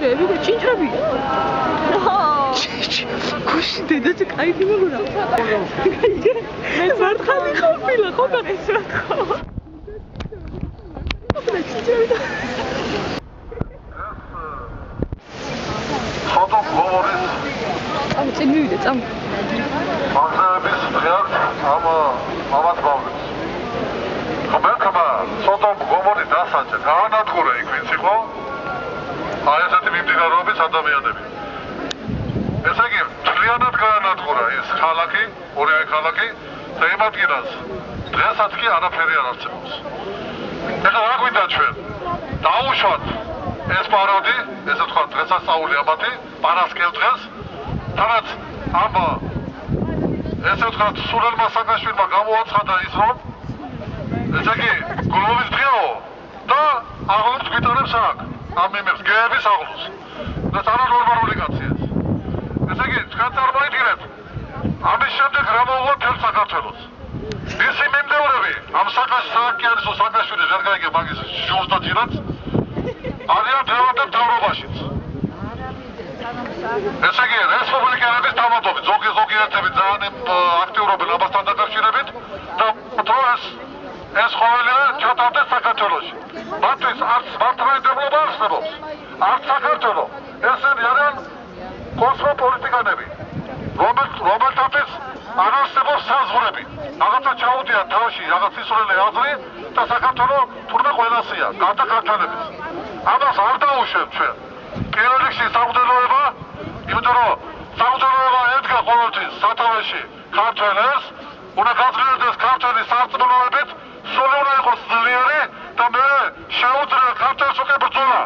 გეები და ჭინჭრები. გუში დედაჭი кайფი მოგურა. მე მარტყალი ყოფილა, ხო და ეს რა თქმა. ხოდო გოვორის ამ წინ მივიდე, წამ. აღზევების დღეად ამათ ბავშვებს. ხომერქმა ცოტა გოვორი დასაჯა, გაანადგურა იქ ვინც იყო. აი ესეთი მიმდინარეობის ადამიანები. ესე იგი, მთლიანად გაანადგურა ის ქალაქი, ორი ქალაქი და იმ ადგილას დღესაც კი არაფერი არ არსებობს. ეხლა რა გვინდა ჩვენ? დაუშვათ ეს პარადი, ესე ვთქვათ, დღესასწაული ამათი, პარასკევ დღეს, თანაც ამ ესე ვთქვათ, სულელმა სააკაშვილმა გამოაცხადა ის, რომ ესე იგი, გლოვის დღეო და აღლუმს გვიტარებს აქ, ამ მიმებს, გეების აღლუმს. და არანორმალური კაცია ეს. ესე იგი, თქვენ წარმოიდგინეთ, ამის შემდეგ რა მოუვა მთელ საქართველოს. მისი მიმდევრები, ამ სააკიანის სააკაშვილის ვერ გაიგებ მაგის ჟურს და ძილაც, არიან დღევანდელ მთავრობაშიც. ესე იგი, რესპუბლიკელების თავმჯდომარე, ზოგიერთები ძალიან აქტიურობენ ამასთან დაკავშირებით და თორეს ეს ყოველია ჩატარდეს საქართველოში. მათთვის არც მართლმადიდებლობა არსებობს, არც საქართველო. ესენი არიან კოსმოპოლიტიკანები, რომელთათვის არ არსებობს საზღვრები. რაღაცა ჩაუდიან თავში, რაღაც ისრაელი აზრი და საქართველო თურმე ყველასია, გარდა ქართველების. ამას არ დაუშვებთ ჩვენ. პირველ რიგში სამღვდელოება, იმიტომ რომ სამღვდელოება ედგა ყოველთვის სათავეში ქართველებს, უნდა გაძლიერდეს ქართველი სარწმუნოებით, სული უნდა იყოს ძლიერი და მე შეუძლია ქართველს უკვე ბრძოლა.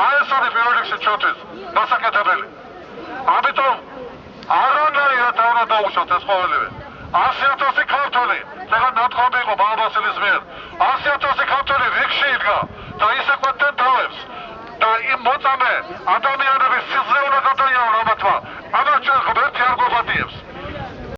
აი ეს არის პირველ რიგში ჩვენთვის დასაკეთებელი. ამიტომ არანაირად არ უნდა დაუშვათ ეს ყოველივე. 100,000 ქართველი, წეგან ნათქვამი იყო ბაბასილის მიერ, 100,000 ქართველი რიგში იდგა და ისე კვეთდნენ თავებს. და იმ მოწამე ადამიანების სიზრე უნდა გადაიარონ ამათმა. ამას ჩვენ ღმერთი არ გვაბადიებს.